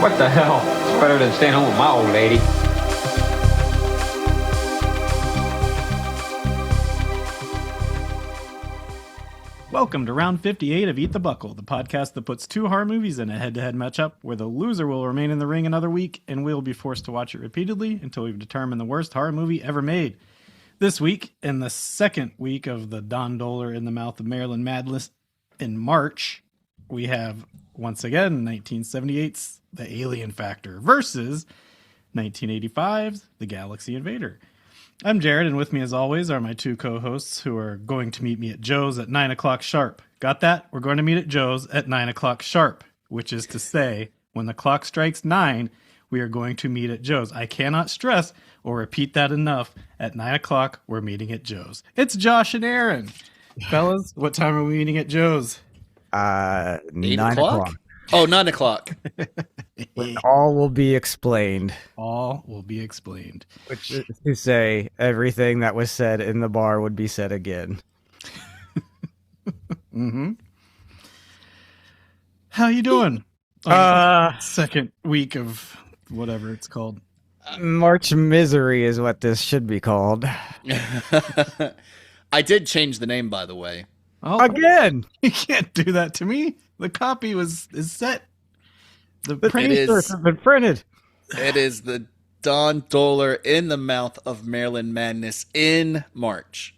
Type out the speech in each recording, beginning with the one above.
What the hell? It's better than staying home with my old lady. Welcome to round 58 of Eat the Buckle, the podcast that puts two horror movies in a head-to-head matchup where the loser will remain in the ring another week and we'll be forced to watch it repeatedly until we've determined the worst horror movie ever made. This week, in the second week of the Don Dohler in the Mouth of Maryland Madness in March, we have, once again, 1978's The Alien Factor versus 1985's The Galaxy Invader. I'm Jared, and with me as always are my two co-hosts who are going to meet me at Joe's at 9 o'clock sharp. Got that? We're going to meet at Joe's at 9 o'clock sharp, which is to say, when the clock strikes 9, we are going to meet at Joe's. I cannot stress or repeat that enough. At 9 o'clock, we're meeting at Joe's. It's Josh and Aaron. Fellas, what time are we meeting at Joe's? 9 o'clock. Oh, 9 o'clock. When all will be explained. All will be explained. Which is to say, everything that was said in the bar would be said again. Mm-hmm. How you doing? Second week of whatever it's called. March Misery is what this should be called. I did change the name, by the way. Oh, Again! you can't do that to me. The copy is set. The printing shirts have been printed. It is the Don Dohler in the Mouth of Maryland Madness in March.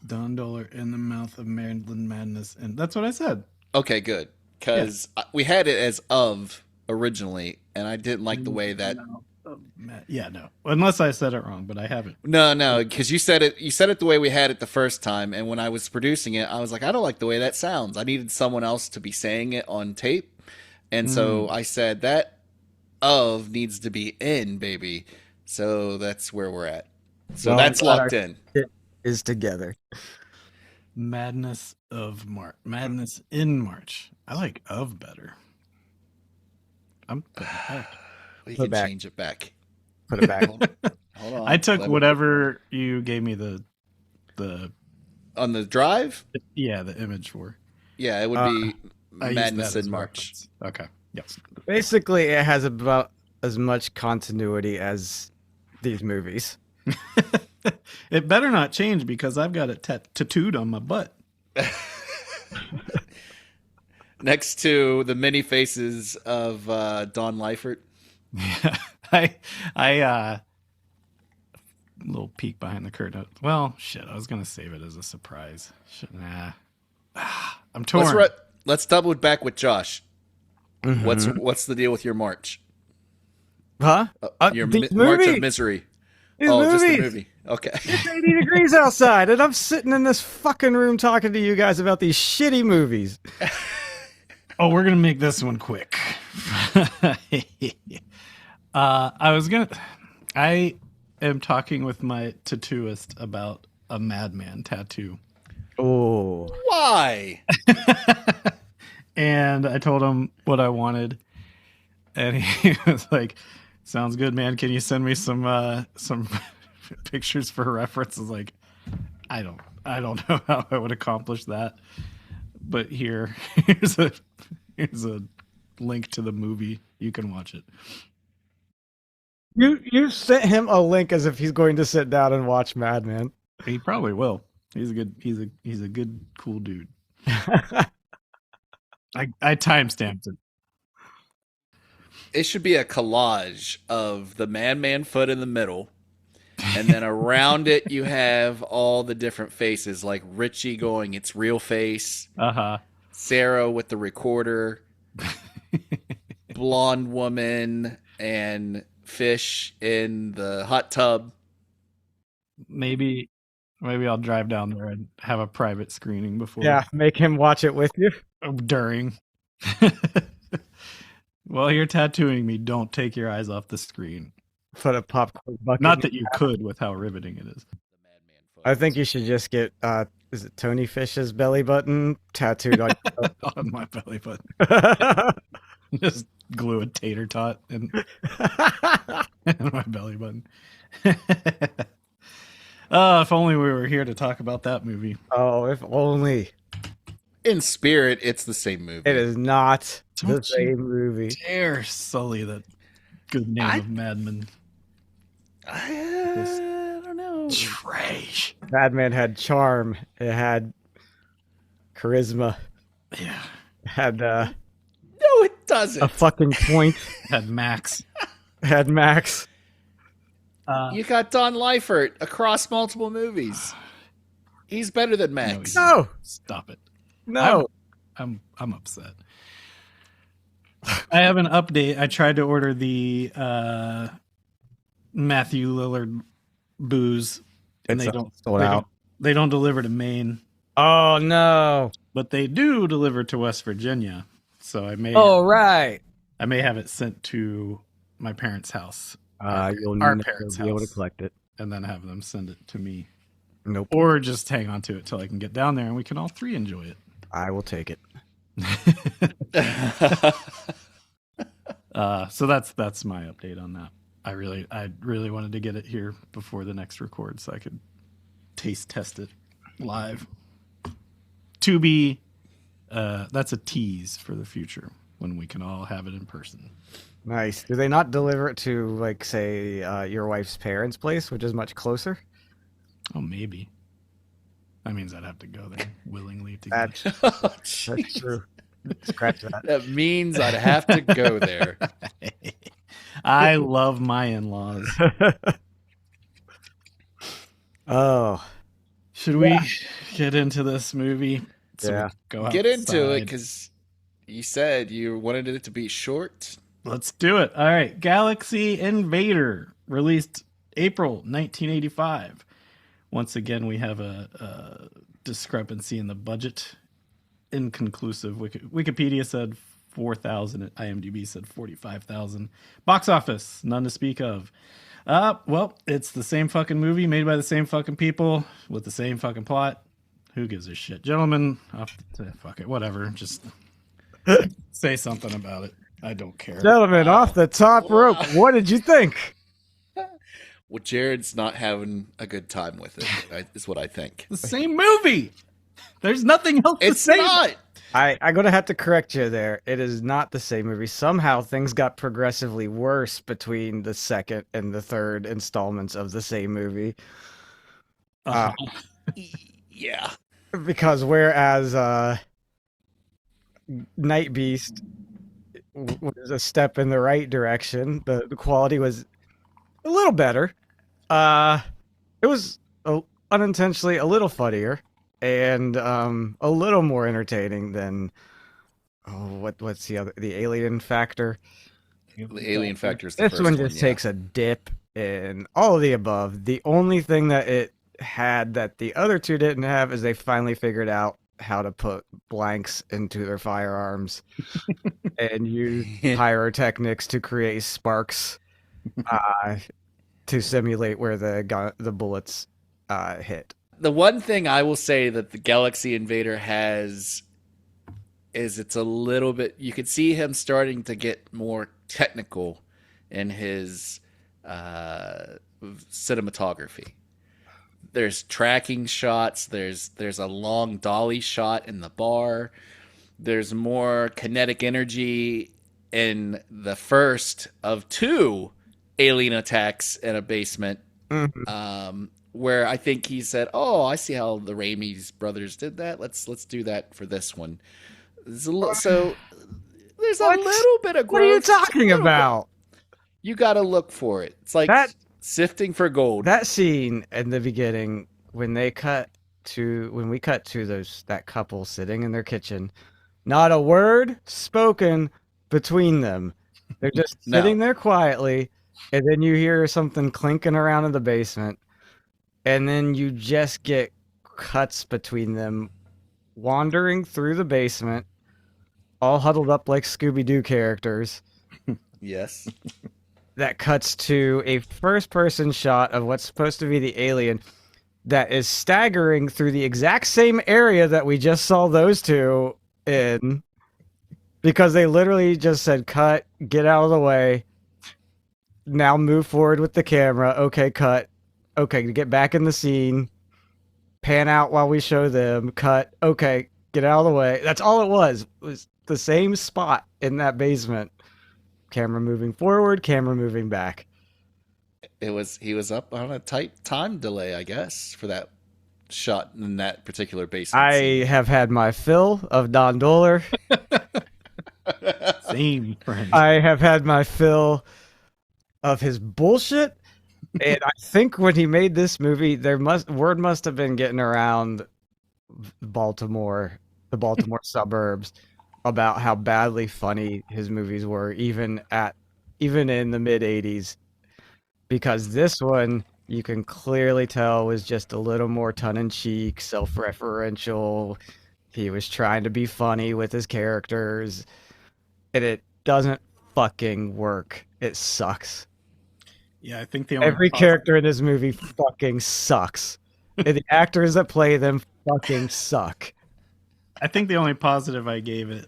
Don Dohler in the Mouth of Maryland Madness, and that's what I said. Okay, good. Because we had it as of originally, and I didn't like the way that... No. Unless I said it wrong, but I haven't. No, because you said it the way we had it the first time, and when I was producing it, I was like, I don't like the way that sounds. I needed someone else to be saying it on tape, and so I said that of needs to be in, baby. So that's where we're at. So that's locked in. It is together. Madness of March. Madness in March. I like of better. I'm putting it back. We can change it back. Put it back. Hold on. I took whatever you gave me the on the drive. The image for. Yeah, it would be Madness in March. Reference. Okay. Yes. Basically, it has about as much continuity as these movies. It better not change because I've got it tattooed on my butt. Next to the many faces of Don Leifert. Yeah, I little peek behind the curtain. Well, shit, I was gonna save it as a surprise. I'm torn. Let's double it back with Josh. Mm-hmm. What's the deal with your March? Huh? Your the March movie. of Misery. These Just the movies. movie. Okay. It's 80 degrees outside, and I'm sitting in this fucking room talking to you guys about these shitty movies. Oh, we're gonna make this one quick. I am talking with my tattooist about a madman tattoo. Oh. Why? And I told him what I wanted, and he was like, "Sounds good, man. Can you send me some pictures for reference?" I was like, I don't know how I would accomplish that, but here's a link to the movie. You can watch it. You sent him a link as if he's going to sit down and watch Mad Men. He probably will. He's a good, cool dude. I timestamped it. It should be a collage of the man foot in the middle, and then around it you have all the different faces, like Richie going its real face, Sarah with the recorder, blonde woman, and fish in the hot tub. Maybe I'll drive down there and have a private screening before. Yeah, make him watch it with you. During. While you're tattooing me, don't take your eyes off the screen. Put a popcorn bucket. Not that you could with how riveting it is. I think you should just get, is it Tony Fish's belly button tattooed on On my belly button. Just glue a tater tot in my belly button. If only we were here to talk about that movie. Oh, if only. in spirit, it's the same movie. It is not the Don't you same movie. dare sully the good name of Mad Men. I don't know. Trash. Mad Men had charm. It had charisma. Yeah. It had No, it doesn't. a fucking point. Had Max. It had Max. You got Don Liefert across multiple movies. He's better than Max. No, Stop it. no. I'm upset. I have an update. I tried to order the Matthew Lillard booze, and It's they don't sold they out. don't they don't deliver to Maine, Oh no. but they do deliver to West Virginia. So I may Right. have it sent to my parents' house, You'll our never parents' be able to house. collect it. and then have them send it to me, Nope. or just hang on to it till I can get down there and we can all three enjoy it. I will take it. So that's my update on that. I really wanted to get it here before the next record so I could taste test it live. To be, that's a tease for the future when we can all have it in person. Nice. Do they not deliver it to, like, say, your wife's parents' place, which is much closer? Oh, maybe. That means I'd have to go there willingly to That's, get that's true. Scratch that. That means I'd have to go there. it. I love my in-laws. Oh, Should we get into this movie? Yeah. we go Get into it outside? because you said you wanted it to be short. Let's do it. All right. Galaxy Invader, released April 1985. Once again, we have a discrepancy in the budget. Inconclusive. Wikipedia said 4,000. IMDb said 45,000. Box office, none to speak of. Well, it's the same fucking movie made by the same fucking people with the same fucking plot. Who gives a shit? Gentlemen, fuck it. Whatever. Just say something about it. I don't care. gentlemen, off the top rope. What did you think? Well, Jared's not having a good time with it, is what I think. The same movie. There's nothing else to It's say. not. I'm going to have to correct you there. It is not the same movie. Somehow things got progressively worse between the second and the third installments of the same movie. Yeah. Because whereas Night Beast was a step in the right direction, the quality was a little better. It was unintentionally a little funnier and a little more entertaining than what's the Alien Factor. The Alien Factor is the This first one just yeah. takes a dip in all of the above. The only thing that it had that the other two didn't have is they finally figured out how to put blanks into their firearms and use pyrotechnics to create sparks to simulate where the bullets hit. The one thing I will say that the Galaxy Invader has is it's a little bit, you could see him starting to get more technical in his cinematography. There's tracking shots, there's a long dolly shot in the bar. There's more kinetic energy in the first of two alien attacks in a basement. Where I think he said, "Oh, I see how the Raimi's brothers did that. Let's do that for this one." So there's a little bit of growth. What are you talking about? You got to look for it. It's like sifting for gold. That scene in the beginning when we cut to that couple sitting in their kitchen, not a word spoken between them. They're just sitting there quietly, and then you hear something clinking around in the basement, and then you just get cuts between them wandering through the basement, all huddled up like Scooby-Doo characters. Yes. That cuts to a first-person shot of what's supposed to be the alien that is staggering through the exact same area that we just saw those two in, because they literally just said, cut, get out of the way, now move forward with the camera, okay, cut, okay, get back in the scene, pan out while we show them, cut, okay, Get out of the way. That's all it was. It was the same spot in that basement. Camera moving forward, camera moving back. He was up on a tight time delay, I guess, for that shot in that particular basement. I have had my fill of Don Dohler. Same, friend. I have had my fill of his bullshit. And I think when he made this movie, word must have been getting around Baltimore, the Baltimore suburbs, about how badly funny his movies were, even in the mid '80s. Because this one, you can clearly tell, was just a little more tongue-in-cheek, self-referential. He was trying to be funny with his characters, and it doesn't fucking work. It sucks. Yeah, I think the only Every character in this movie fucking sucks. And the actors that play them fucking suck. I think the only positive I gave it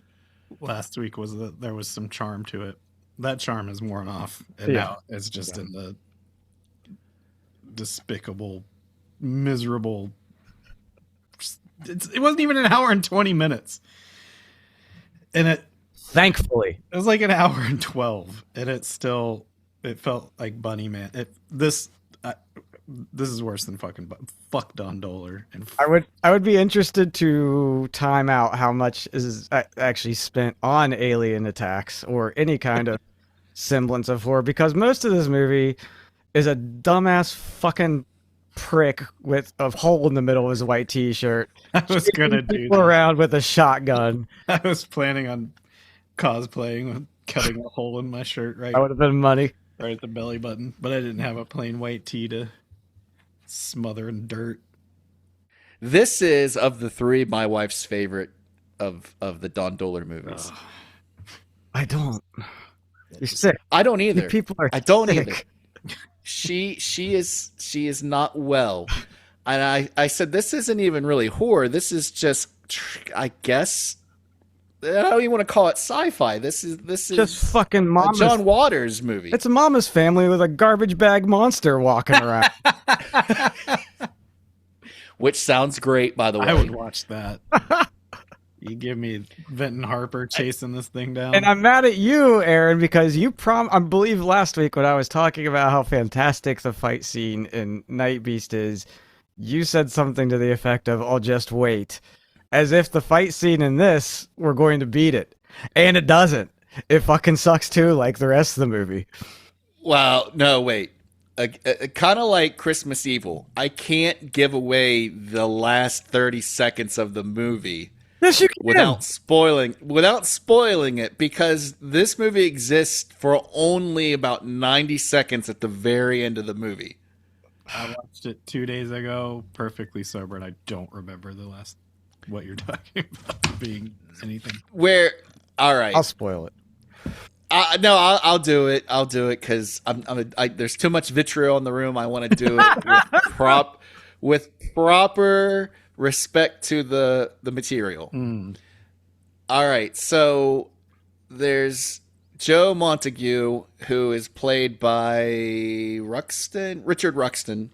last week was that there was some charm to it. That charm is worn off, and now it's just in the despicable, miserable. It wasn't even an hour and 20 minutes, and it Thankfully, was like an hour and 12, and it felt like Bunny Man. This is worse than fuck Don Dohler. And I would be interested to time out how much is actually spent on alien attacks or any kind of semblance of horror, because most of this movie is a dumbass fucking prick with a hole in the middle of his white t-shirt. I was gonna do people that. around with a shotgun. I was planning on cosplaying with cutting a hole in my shirt right That would have been money. right at the belly button, but I didn't have a plain white tee to smother in dirt. This is, of the three, my wife's favorite of the Don Dohler movies. I don't. You're sick. I don't either. You people are I don't sick. either. She is not well, and I said, this isn't even really horror. This is just, I guess, I don't even want to call it sci-fi. This is Just fucking a mama's. John Waters movie. It's a mama's family with a garbage bag monster walking around. Which sounds great, by the way. I would watch that. You give me Vinton Harper chasing this thing down. And I'm mad at you, Aaron, because I believe last week when I was talking about how fantastic the fight scene in Night Beast is, you said something to the effect of, "I'll just wait." As if the fight scene in this were going to beat it. And it doesn't. It fucking sucks too, like the rest of the movie. Well, no, wait. Kind of like Christmas Evil. I can't give away the last 30 seconds of the movie. Yes, you can. Without spoiling it, because this movie exists for only about 90 seconds at the very end of the movie. I watched it 2 days ago, perfectly sober, and I don't remember what you're talking about being anything. All right. I'll spoil it. No, I'll do it. I'll do it because there's too much vitriol in the room. I want to do it with proper respect to the material. All right, so there's Joe Montague, who is played by Richard Ruxton,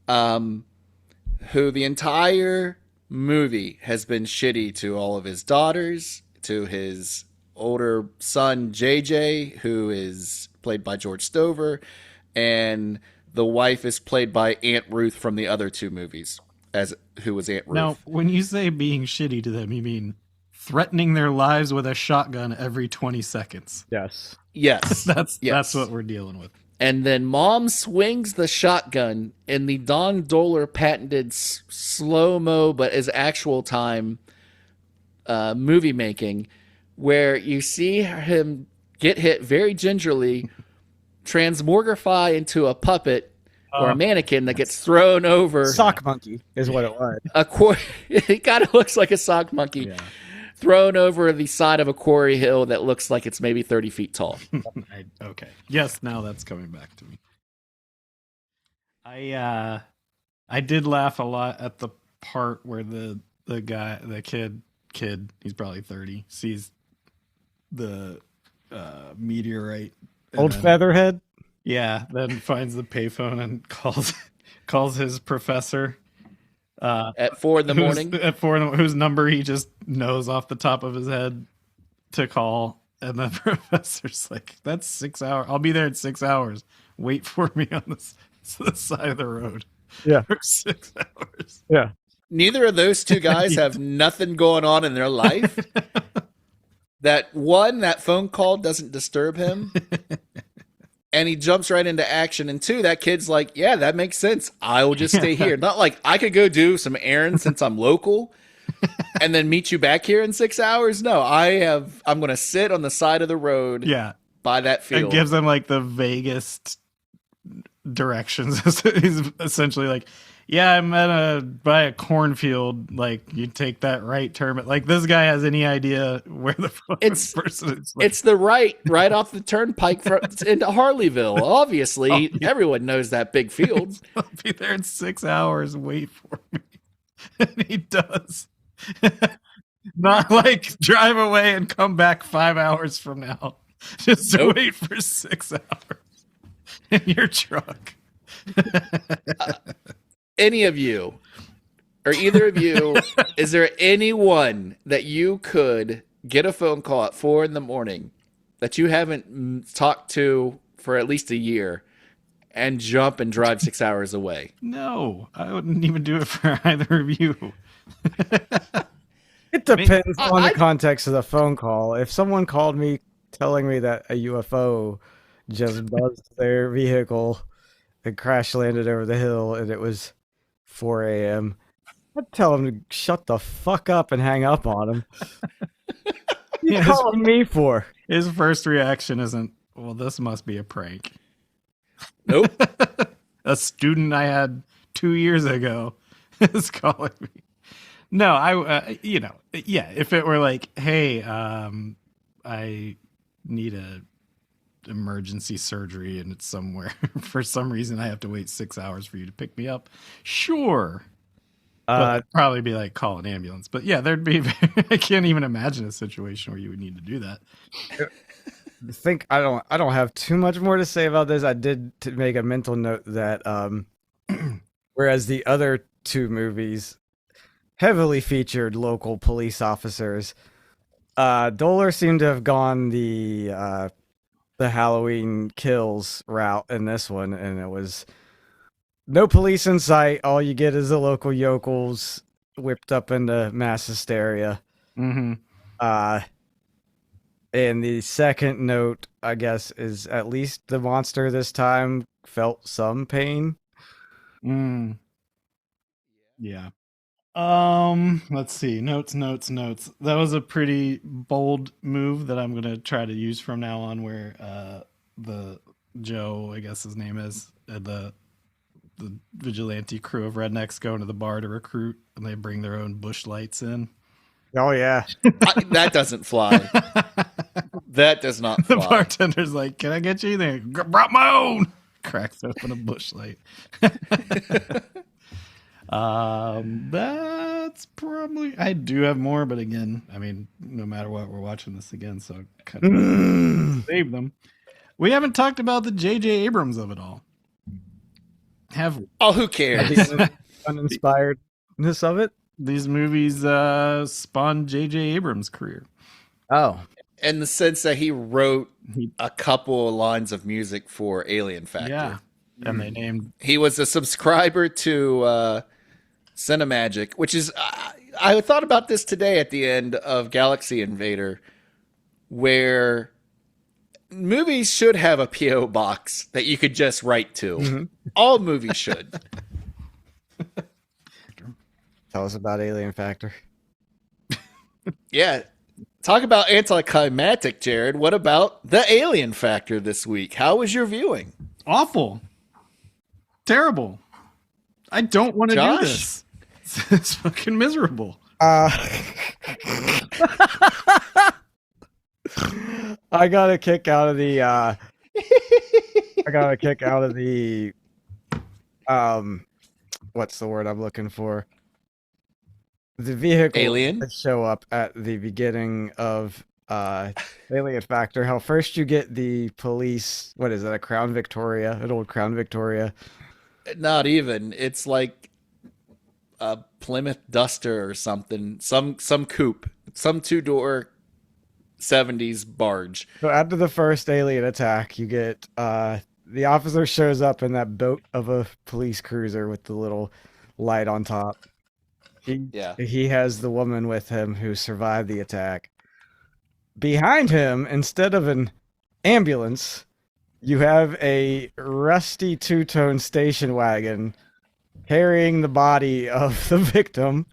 who the entire movie has been shitty to all of his daughters, to his older son JJ, who is played by George Stover, and the wife is played by Aunt Ruth from the other two movies, who was Aunt Ruth. Now, when you say being shitty to them, you mean threatening their lives with a shotgun every 20 seconds. Yes. Yes. That's what we're dealing with. And then Mom swings the shotgun in the Don Dohler patented slow-mo, but is actual time movie making, where you see him get hit very gingerly, transmogrify into a puppet or a mannequin that gets thrown over. Sock monkey is what it was. It kind of looks like a sock monkey. Yeah. Thrown over the side of a quarry hill that looks like it's maybe 30 feet tall. Okay. Yes, now that's coming back to me. I did laugh a lot at the part where the kid, he's probably 30, sees the meteorite. Old Featherhead? Yeah, then finds the payphone and calls his professor. At 4 in the morning. At 4 in the, whose number he just knows off the top of his head to call. And the professor's like, that's 6 hours. I'll be there in 6 hours. Wait for me on the side of the road. Yeah. For 6 hours. Yeah. Neither of those two guys have nothing going on in their life. That phone call doesn't disturb him. And he jumps right into action. And two, that kid's like, yeah, that makes sense. I will just stay here. Not like I could go do some errands since I'm local and then meet you back here in 6 hours. No, I'm going to sit on the side of the road. Yeah. By that field. It gives them like the vaguest directions. He's essentially like, yeah, I'm by a cornfield. Like, you take that right turn. But like, this guy has any idea where the person is? Like, it's the right off the turnpike into Harleyville. Obviously, everyone knows that big field. I'll be there in 6 hours. Wait for me. And he does. Not like drive away and come back 5 hours from now. Just wait for 6 hours in your truck. Any of you, or either of you, is there anyone that you could get a phone call at 4 in the morning that you haven't talked to for at least a year and jump and drive 6 hours away? No, I wouldn't even do it for either of you. It depends on the context of the phone call. If someone called me telling me that a UFO just buzzed their vehicle and crash landed over the hill and it was 4 a.m., I'd tell him to shut the fuck up and hang up on him. What are you calling me for? His first reaction isn't, well, this must be a prank. Nope. A student I had 2 years ago is calling me. No, if it were like, hey, I need a emergency surgery and it's somewhere for some reason I have to wait 6 hours for you to pick me up. Sure. But I'd probably be like, call an ambulance. But yeah, there'd be, I can't even imagine a situation where you would need to do that. I don't have too much more to say about this. I did make a mental note that whereas the other two movies heavily featured local police officers, Dohler seemed to have gone the Halloween Kills route in this one, and it was no police in sight. All you get is the local yokels whipped up into mass hysteria. Mm-hmm. And the second note, I guess, is at least the monster this time felt some pain. Yeah. Let's see. Notes. That was a pretty bold move that I'm going to try to use from now on, where the Joe, I guess his name is, the vigilante crew of rednecks go into the bar to recruit, and they bring their own bush lights in. Oh, yeah. That doesn't fly. That does not fly. The bartender's like, can I get you anything? Brought my own. Cracks open a bush light. That's probably, I do have more, but again, I mean, no matter what, we're watching this again, so I kind of save them. We haven't talked about the J.J. Abrams of it all. Who cares? The uninspiredness of it? These movies spawned J.J. Abrams' career. Oh. In the sense that he wrote a couple of lines of music for Alien Factor. Yeah. And they named... He was a subscriber to Cinemagic, which is... I thought about this today at the end of Galaxy Invader, where movies should have a P.O. box that you could just write to. Mm-hmm. All movies should. Tell us about Alien Factor. Yeah. Talk about anticlimactic, Jared. What about the Alien Factor this week? How was your viewing? Awful. Terrible. I don't want to do this. It's fucking miserable. I got a kick out of the what's the word I'm looking for? The vehicle Alien that show up at the beginning of Alien Factor. How first you get the police, what is it, a Crown Victoria, an old Crown Victoria? Not even. It's like a Plymouth Duster or something, some coupe, some 2-door 70s barge. So after the first alien attack, you get the officer shows up in that boat of a police cruiser with the little light on top. He has the woman with him who survived the attack. Behind him, instead of an ambulance, you have a rusty two-tone station wagon carrying the body of the victim.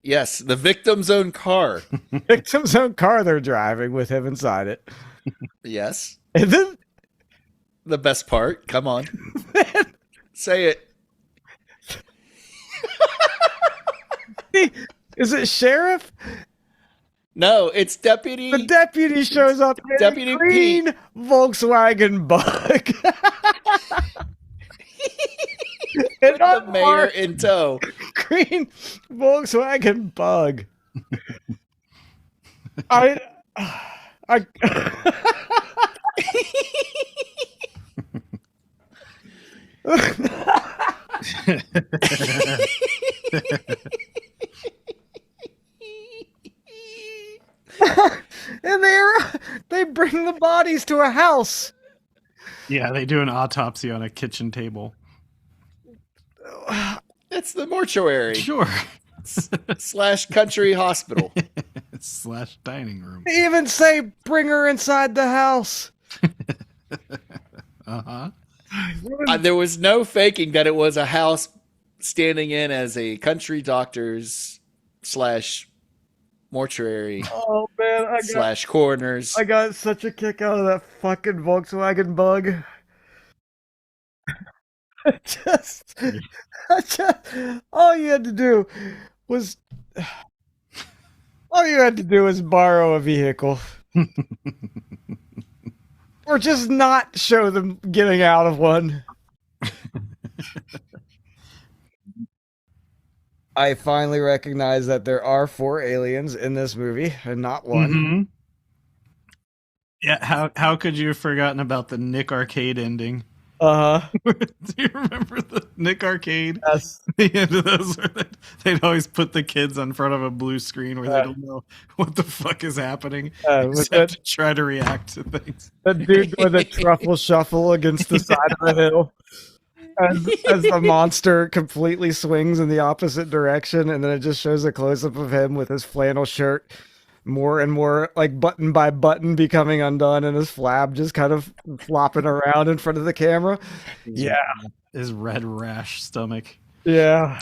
Yes, the victim's own car. Victim's own car they're driving with him inside it. Yes. And then the best part. Come on. Say it. Is it sheriff? No, it's deputy. The deputy shows up in Deputy a green Pete. Volkswagen Bug. With the mayor in tow. Green Volkswagen Bug. I and they bring the bodies to a house. Yeah, they do an autopsy on a kitchen table. It's the mortuary. Sure. / country hospital. / dining room. They even say bring her inside the house. Uh-huh. There was no faking that it was a house standing in as a country doctor's / mortuary Oh man, / coroners. I got such a kick out of that fucking Volkswagen Bug. just, all you had to do was borrow a vehicle. Or just not show them getting out of one. I finally recognize that there are 4 aliens in this movie and not one. Mm-hmm. Yeah, how could you have forgotten about the Nick Arcade ending? Uh-huh. Do you remember the Nick Arcade? Yes. The end of those where they'd always put the kids in front of a blue screen where they don't know what the fuck is happening. Except to try to react to things. That dude with a truffle shuffle against the side of the hill. As the monster completely swings in the opposite direction, and then it just shows a close-up of him with his flannel shirt more and more, like, button by button becoming undone, and his flab just kind of flopping around in front of the camera. Yeah. His red rash stomach. Yeah.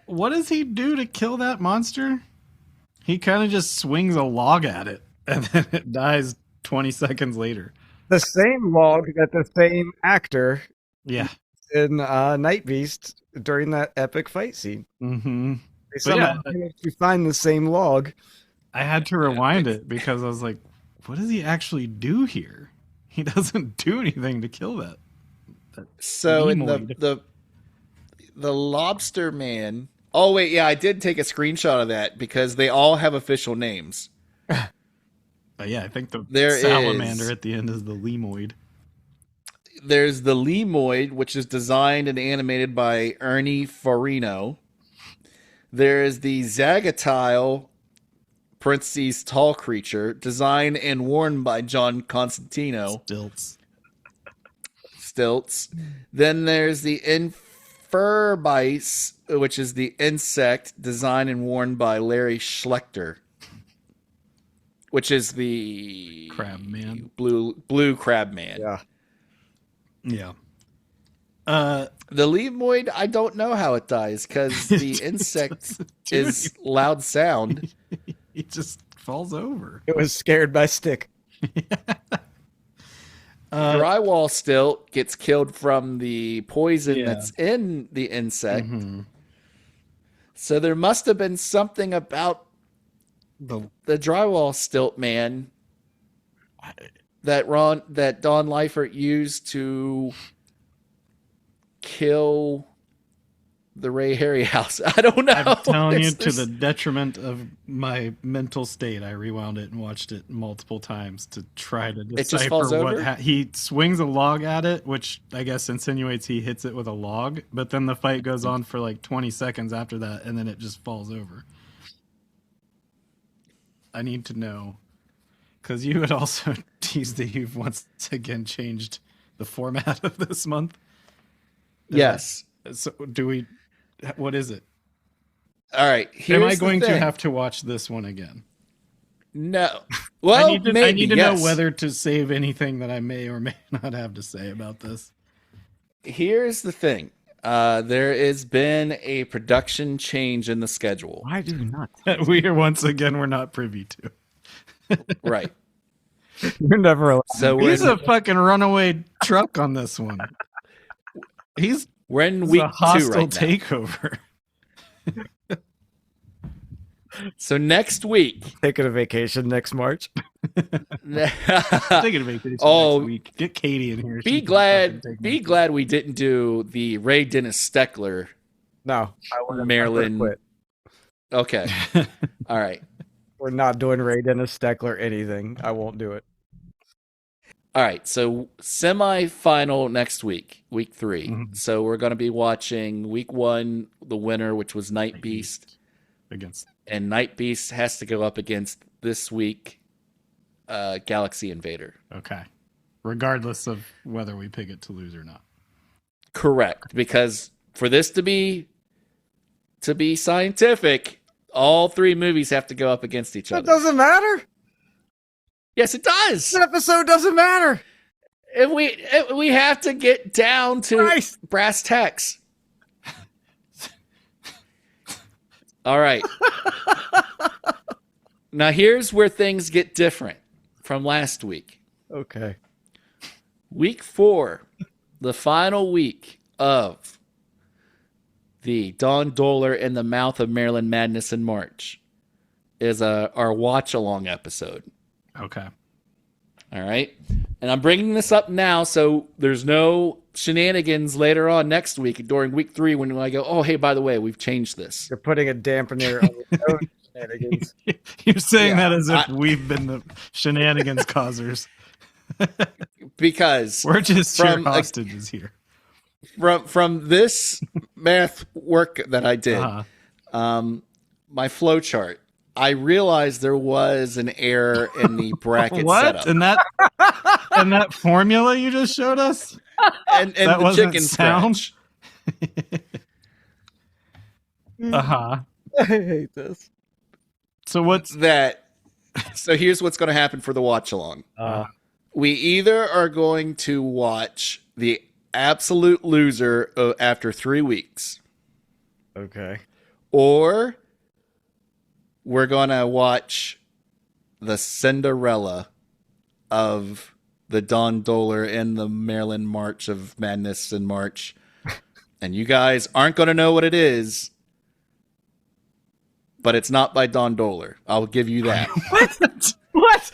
What does he do to kill that monster? He kind of just swings a log at it, and then it dies 20 seconds later. The same log that the same actor in Night Beast during that epic fight scene. Mm-hmm. They somehow managed to find the same log. I had to rewind it because I was like, what does he actually do here? He doesn't do anything to kill that so in Nemoid. the lobster man. Oh wait, yeah, I did take a screenshot of that because they all have official names. Yeah, I think the There salamander is- at the end is the Lemoid. There's the Lemoid, which is designed and animated by Ernie Farino. There is the Zagatile, parentheses tall creature, designed and worn by John Constantino. Stilts. Then there's the Infurbice, which is the insect, designed and worn by Larry Schlechter. Which is the Crab man. Blue crab man. Yeah. Yeah. The Lemoid, I don't know how it dies because the insect is loud sound. He just falls over. It was scared by stick. Drywall stilt gets killed from the poison that's in the insect. Mm-hmm. So there must have been something about the drywall stilt man that Don Leifert used to kill the Ray Harryhouse. I don't know. I'm telling you, to There's- the detriment of my mental state, I rewound it and watched it multiple times to try to just decipher falls what over? he swings a log at it, which I guess insinuates he hits it with a log, but then the fight goes on for like 20 seconds after that, and then it just falls over. I need to know, because you had also teased that you've once again changed the format of this month. Yes. So do we? What is it? All right. Am I here's the going to thing. have to watch this one again? No. Well, I need to, maybe, I need to yes. know whether to save anything that I may or may not have to say about this. Here's the thing. There has been a production change in the schedule. Why do you not? We are once again we're not privy to. Right. You're never allowed. So He's a fucking runaway truck on this one. He's we're in a week 2 hostile right now. takeover. So next week. Taking a vacation next March. Taking a vacation Oh, next week. Get Katie in here. She Be can glad. fucking take Be me. glad we didn't do the Ray Dennis Steckler. No, I would have Maryland. quit. Okay. All right. We're not doing Ray Dennis Steckler anything. I won't do it. All right. So semi-final next week, week 3. Mhm. So we're going to be watching week 1, the winner, which was Night Beast, Against and Night Beast has to go up against this week, Galaxy Invader. okay. Regardless of whether we pick it to lose or not. Correct, because for this to be scientific, all 3 movies have to go up against each That other. doesn't matter. Yes, it does. This episode doesn't matter. If we have to get down to Christ. brass tacks. All right. Now here's where things get different from last week. Okay. Week 4, the final week of the Don Dohler in the Mouth of Maryland Madness in March, is our watch along episode. Okay. All right. And I'm bringing this up now so there's no shenanigans later on next week during week 3 when I go, oh, hey, by the way, we've changed this. You're putting a dampener on your own shenanigans. You're saying Yeah, that as if we've been the shenanigans causers. Because We're just sheer From- hostages here. from this math work that I did, Uh-huh. my flow chart, I realized there was an error in the bracket What? setup. And that formula you just showed us? And that the wasn't chicken sound? scratch. Uh-huh. I hate this. So what's So here's what's going to happen for the watch along. We either are going to watch the absolute loser after 3 weeks, Okay. or we're going to watch the Cinderella of the Don Dohler in the Maryland March of Madness in March. And you guys aren't going to know what it is, but it's not by Don Dohler. I'll give you that. What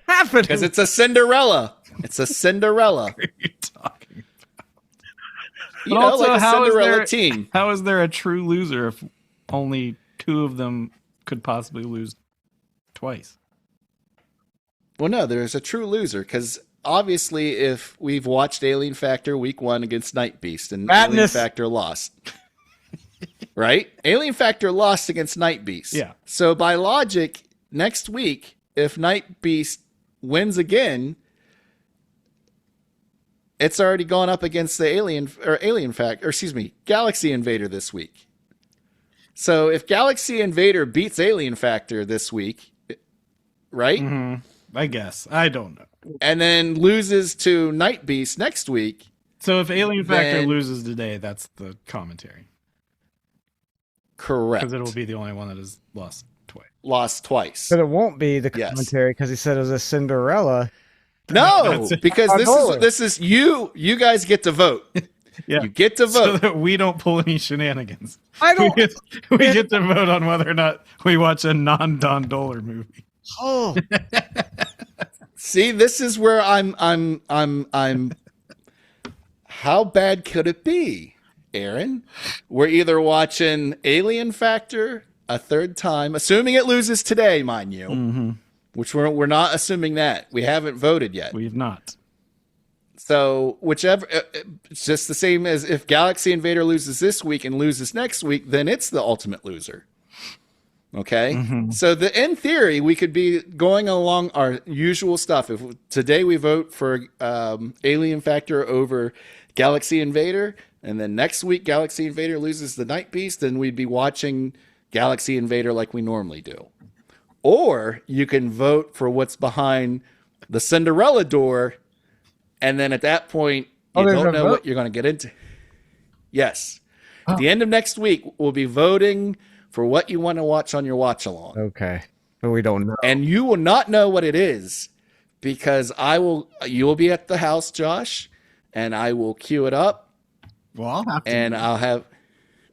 happened? Because it's a Cinderella. It's a Cinderella. what are you talking? You But know, also, like a how is Cinderella there- team. How is there a true loser if only 2 of them could possibly lose twice? Well, no, there's a true loser because obviously, if we've watched Alien Factor week 1 against Night Beast and Alien Madness. Factor lost, right? Alien Factor lost against Night Beast. Yeah. So by logic, next week, if Night Beast wins again, it's already gone up against the Galaxy Invader this week. So if Galaxy Invader beats Alien Factor this week, right? Mm-hmm. I guess. I don't know. And then loses to Night Beast next week. So if Alien Factor Then- loses today, that's the commentary. Correct. Because it'll be the only one that has lost twice. Lost twice. But it won't be the Yes. commentary because he said it was a Cinderella. No, That's it. because this is you guys get to vote. Yeah. You get to So vote. that we don't pull any shenanigans. I We don't. get to vote on whether or not we watch a non-Don Dohler movie. Oh, See, this is where I'm how bad could it be? Aaron, we're either watching Alien Factor a third time, assuming it loses today, mind you, which we're not assuming that. We haven't voted yet. We've not. So whichever, it's just the same as if Galaxy Invader loses this week and loses next week, then it's the ultimate loser. Okay, so in theory, we could be going along our usual stuff. If today we vote for Alien Factor over Galaxy Invader, and then next week Galaxy Invader loses the Night Beast, then we'd be watching Galaxy Invader like we normally do. Or you can vote for what's behind the Cinderella door, and then at that point, you don't know what you're going to get into. Yes. At the end of next week, we'll be voting for what you want to watch on your watch along. Okay. But we don't know. And you will not know what it is because you will be at the house, Josh, and I will queue it up. Well, I'll have to. And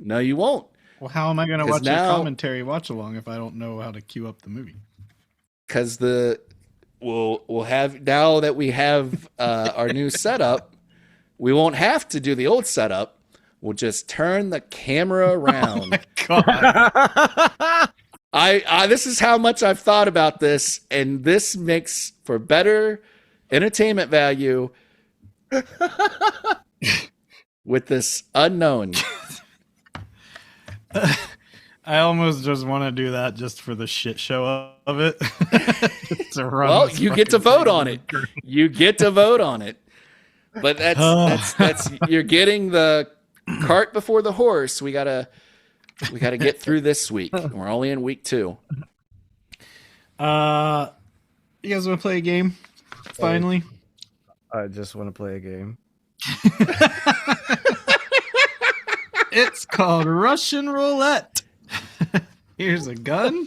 no, you won't. Well, how am I going to watch a commentary watch along if I don't know how to queue up the movie? Because we'll have, now that we have our new setup, we won't have to do the old setup. We'll just turn the camera around. Oh my God. This is how much I've thought about this, and this makes for better entertainment value with this unknown. I almost just want to do that just for the shit show of it. Well, you get to vote on it. You get to vote on it. But that's you're getting the cart before the horse. We gotta get through this week. We're only in week 2. You guys want to play a game? Finally, I just want to play a game. It's called Russian roulette. Here's a gun.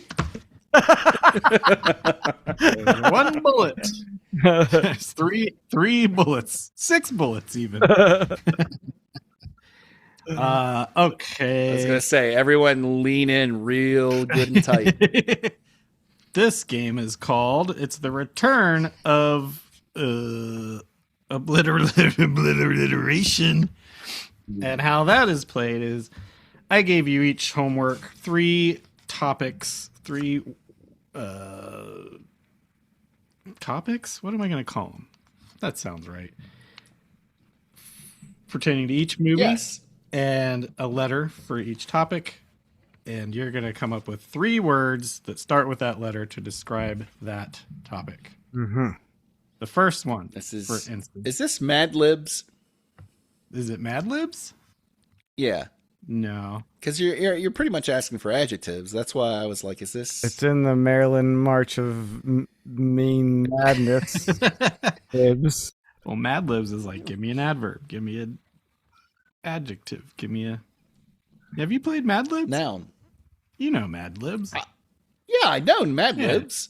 There's 1 bullet. There's three bullets. 6 bullets even. Okay. I was gonna say, everyone lean in real good and tight. This game is called It's the Return of Obliteration. And how that is played is I gave you each homework 3 topics, 3 topics? What am I going to call them? That sounds right. Pertaining to each movie. Yes. And a letter for each topic. And you're going to come up with 3 words that start with that letter to describe that topic. Mm-hmm. The first one, for instance. is this Mad Libs? Is it Mad Libs? Yeah. No. Because you're pretty much asking for adjectives. That's why I was like, is this... It's in the Maryland March of Mean Madness. Libs. Well, Mad Libs is like, give me an adverb. Give me an adjective. Give me a... Have you played Mad Libs? Noun. You know Mad Libs. Yeah, I know Mad Libs.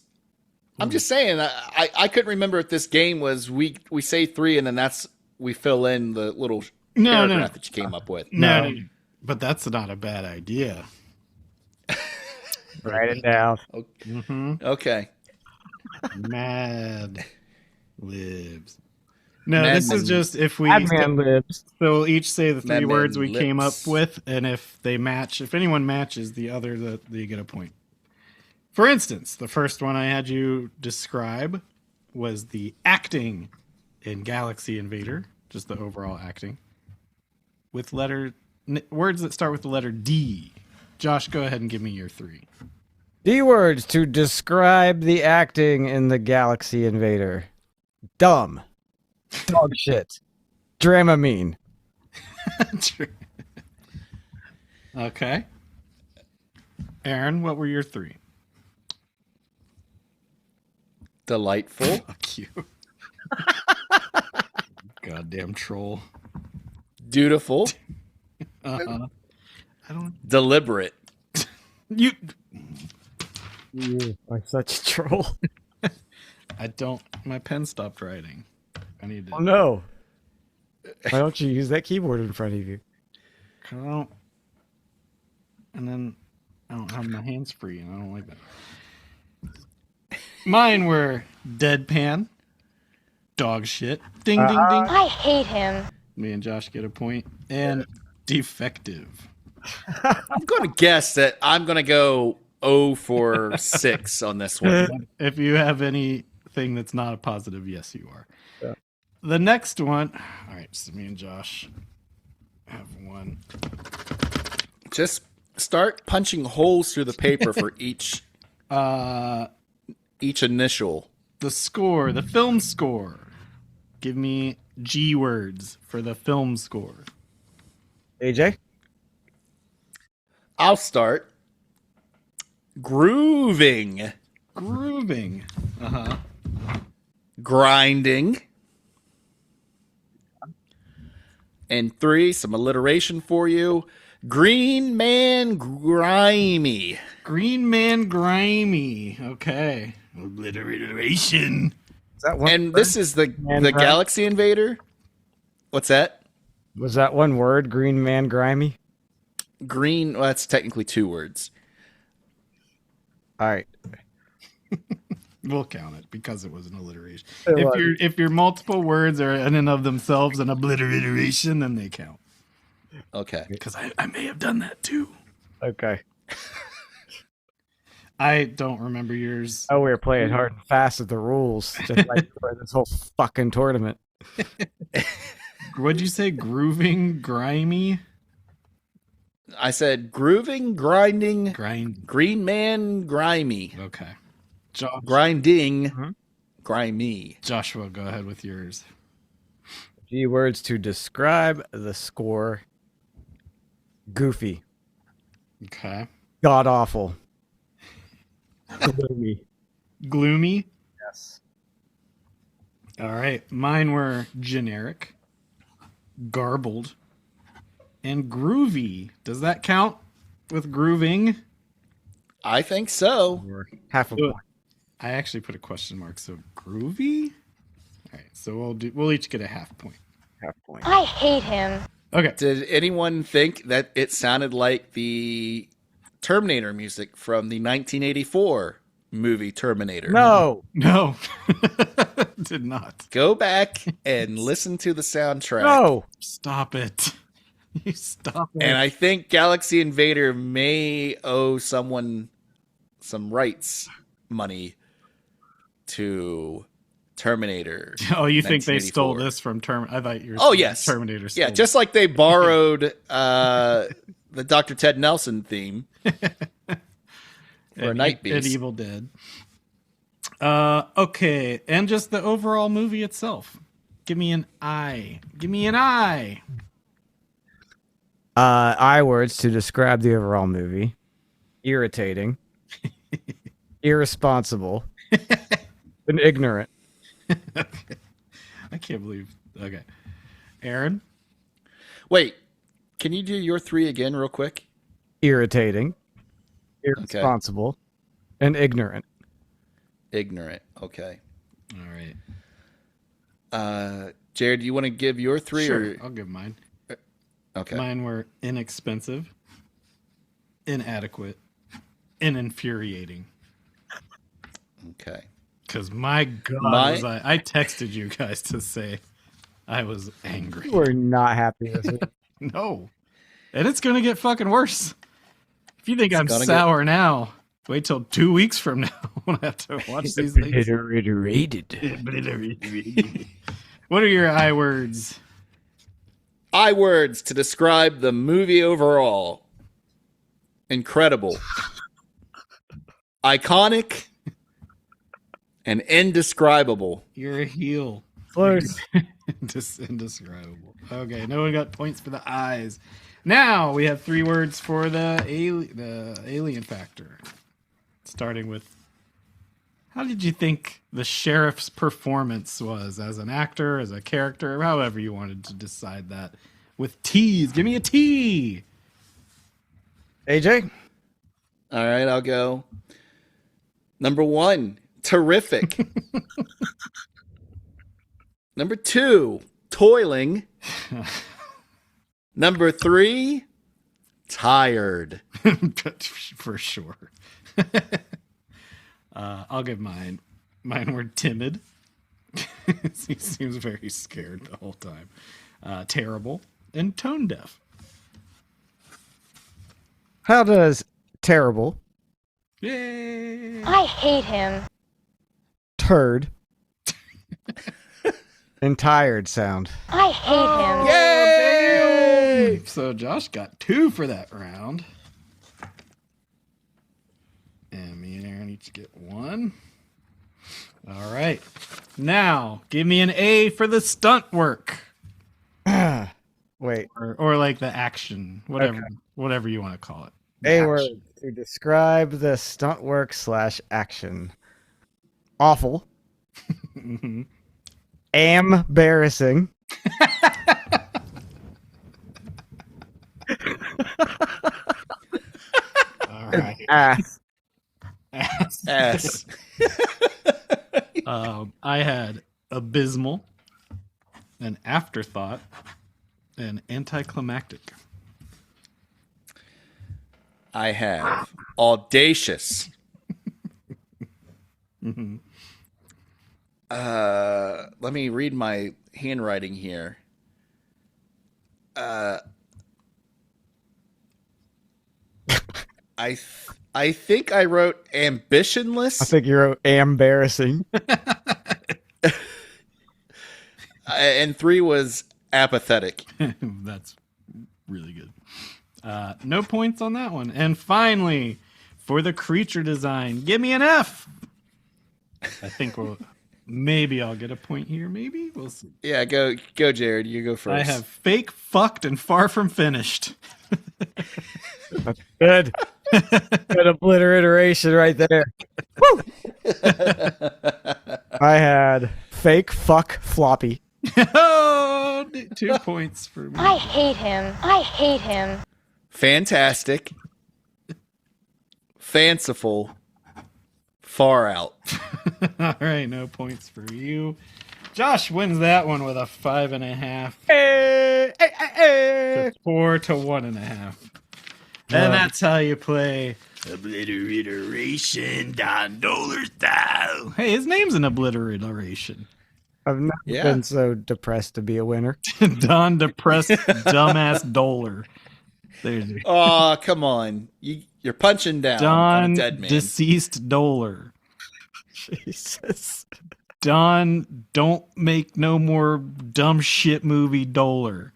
I'm just saying, I couldn't remember if this game was we say 3 and then we fill in the little paragraph that you came up with. No. But that's not a bad idea. Write it down. Okay. Mad Libs. No, Mad this is just if we... Madman Libs. So we'll each say the 3 Madman words we Lips. came up with, and if they match, if anyone matches the other, they get a point. For instance, the first one I had you describe was the acting in Galaxy Invader, just the overall acting, with words that start with the letter D. Josh, go ahead and give me your 3. D words to describe the acting in the Galaxy Invader. Dumb. Dog shit. Dramamine. Okay. Aaron, what were your 3? Delightful. Fuck you. Goddamn troll. Dutiful. I don't... Deliberate. You are such a troll. I don't... My pen stopped writing. I need to... Oh no. Why don't you use that keyboard in front of you? I don't... And then I don't have my hands free, and I don't like that. Mine were deadpan, dog shit, ding, ding, ding. I hate him. Me and Josh get a point. And defective. I'm going to guess that I'm going to go 0 for 6 on this one. If you have anything that's not a positive, yes, you are. Yeah. The next one. All right, so me and Josh have one. Just start punching holes through the paper for each initial. The score, the film score. Give me G words for the film score. AJ? I'll start. Grooving. Grooving. Uh-huh. Grinding. And 3, some alliteration for you. Green Man Grimy. Green Man Grimy. Okay. Alliteration. Is that one And word? this is the Grimy? Galaxy Invader. What's that? Was that one word, Green Man Grimy? Green, well, that's technically 2 words. All right. We'll count it because it was an alliteration. It was. If your multiple words are in and of themselves an obliteration, then they count. Okay. Because I may have done that too. Okay. I don't remember yours. Oh, we were playing hard and fast with the rules, just like for this whole fucking tournament. What'd you say? Grooving, grimy, I said grooving, grinding, grind. Green Man Grimy. Okay. Grinding, Mhm. grimy. Joshua, go ahead with yours. G words to describe the score. Goofy. Okay. God awful. Gloomy. Gloomy. Yes. All right. Mine were generic, garbled, and groovy. Does that count with grooving? I think so. Or half a Do it. point. I actually put a question mark. So groovy. All right. So we'll each get a half point. Half point. I hate him. Okay. Did anyone think that it sounded like the Terminator music from the 1984 movie Terminator? No. No. Did not. Go back and listen to the soundtrack. No. Stop it. You stop it. And I think Galaxy Invader may owe someone some rights money to Terminator. Oh, you think they stole 1984. this from I thought you were Oh, saying yes. Terminator stole Yeah, just like they borrowed the Dr. Ted Nelson theme for and Night and Beast. Evil Dead. Okay, and just the overall movie itself. Give me an I. Give me an I. I words to describe the overall movie. Irritating. Irresponsible. And ignorant. Okay. I can't believe. Okay, Aaron. Wait, can you do your 3 again real quick? Irritating. Irresponsible. And ignorant. Ignorant. Okay. All right. Jared, do you want to give your 3? Sure, Or... I'll give mine. Okay. Mine were inexpensive, inadequate, and infuriating. Okay. Because my God, was I texted you guys to say I was angry. You were not happy with it. No. And it's going to get fucking worse. If you think I'm gonna sour now, wait till 2 weeks from now when I have to watch these things. What are your I words? I words to describe the movie overall. Incredible. Iconic. And indescribable. You're a heel. Close. Indescribable. Okay, no one got points for the eyes. Now we have 3 words for the alien factor. Starting with, how did you think the sheriff's performance was as an actor, as a character, however you wanted to decide that? With T's. Give me a T. AJ? All right, I'll go. Number 1, terrific. Number 2, toiling. Number 3, tired. For sure. I'll give mine. Mine were timid. He seems very scared the whole time. Terrible and tone deaf. How does terrible, Yay! I hate him. turd, and tired sound? I hate him. Yay! So Josh got 2 for that round. And me and Aaron each get 1. All right. Now, give me an A for the stunt work. Wait, Or like the action. Whatever you want to call it. The A action. word to describe the stunt work / action. Awful. Mhm. Embarrassing. All right. Ass. Ass. I had abysmal, an afterthought, and anticlimactic. I have audacious. Mm-hmm. Let me read my handwriting here. I think I wrote ambitionless. I think you wrote embarrassing. And 3 was apathetic. That's really good. No points on that one. And finally, for the creature design, give me an F. I think maybe I'll get a point here. Maybe we'll see. Yeah, go, Jared. You go first. I have fake, fucked, and far from finished. Good. Good obliteration right there. Woo! I had fake, fuck, floppy. Oh, 2 points for me. I hate him. I hate him. fantastic, fanciful, far out. All right, no points for you. Josh wins that one with a 5.5. Hey. 4 to 1.5. And that's how you play obliteration Don Dohler style. Hey, his name's an obliteration. I've never Yeah. been so depressed to be a winner. Don depressed dumbass Dohler. There's your Oh, come on. You're punching down on Don a dead man. deceased Dohler. Jesus. Don don't make no more dumb shit movie Dohler.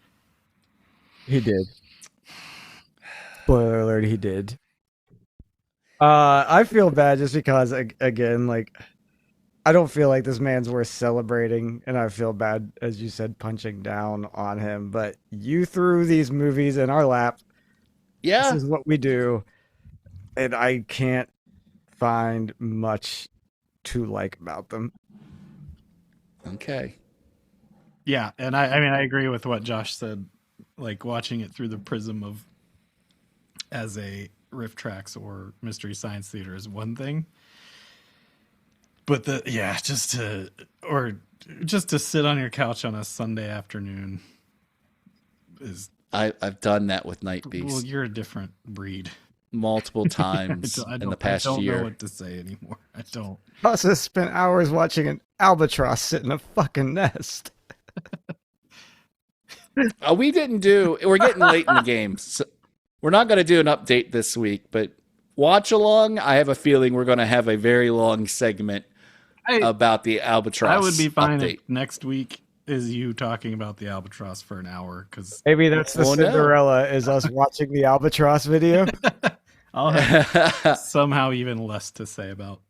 He did. Spoiler alert, he did. I feel bad just because, again, like, I don't feel like this man's worth celebrating, and I feel bad, as you said, punching down on him. But you threw these movies in our lap. Yeah. This is what we do, and I can't find much to like about them. Okay. Yeah, and I mean I agree with what Josh said. Like watching it through the prism of as a Riff Tracks or Mystery Science Theater is one thing. But just to sit on your couch on a Sunday afternoon is I've done that with Night Beast well, you're a different breed. multiple times in the past I don't year. know what to say anymore. I don't. Also spent hours watching an albatross sit in a fucking nest. We're getting late in the game. So we're not going to do an update this week, but watch along. I have a feeling we're going to have a very long segment about the albatross. I would be fine update. if next week is you talking about the albatross for an hour because Maybe that's the Oh, no. Cinderella is us watching the albatross video. I'll have somehow even less to say about.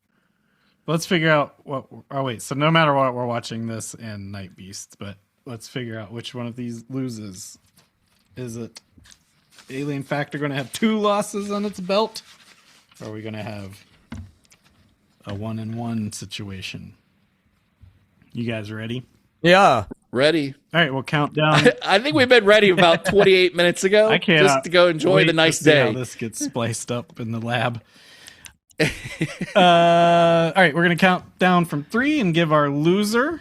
Let's figure out what. Oh wait, so no matter what, we're watching this and Night Beast, but let's figure out which one of these loses. Is it Alien Factor going to have 2 losses on its belt, or are we going to have a 1-1 situation? You guys ready? Yeah. Ready? All right, we'll count down. I think we've been ready about 28 minutes ago. I can't just to go enjoy wait the to nice see how day. this gets spliced up in the lab. All right, we're gonna count down from 3 and give our loser,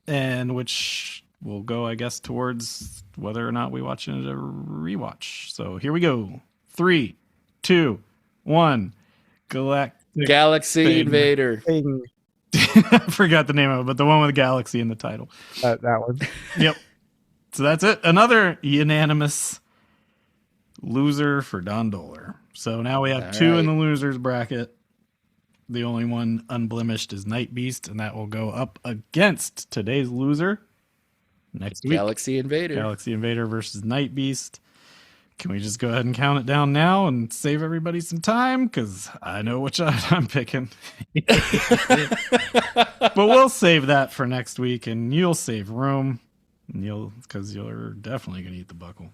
and which will go, I guess, towards whether or not we watch it a rewatch. So here we go: 3, 2, 1. Galaxy Invader. Thing, I forgot the name of it, but the one with Galaxy in the title. that one. Yep. So that's it. Another unanimous loser for Don Dohler. So now we have All 2 in right. the losers bracket. The only one unblemished is Night Beast, and that will go up against today's loser next week. Galaxy Invader. Galaxy Invader versus Night Beast. Can we just go ahead and count it down now and save everybody some time? Because I know which I'm picking. But we'll save that for next week, and you'll save room, and because you're definitely going to eat the buckle.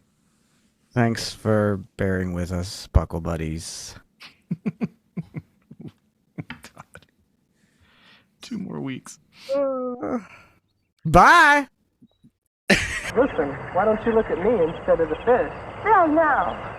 Thanks for bearing with us, Buckle Buddies. God. 2 more weeks. Bye! Listen, why don't you look at me instead of the fish? Hell no.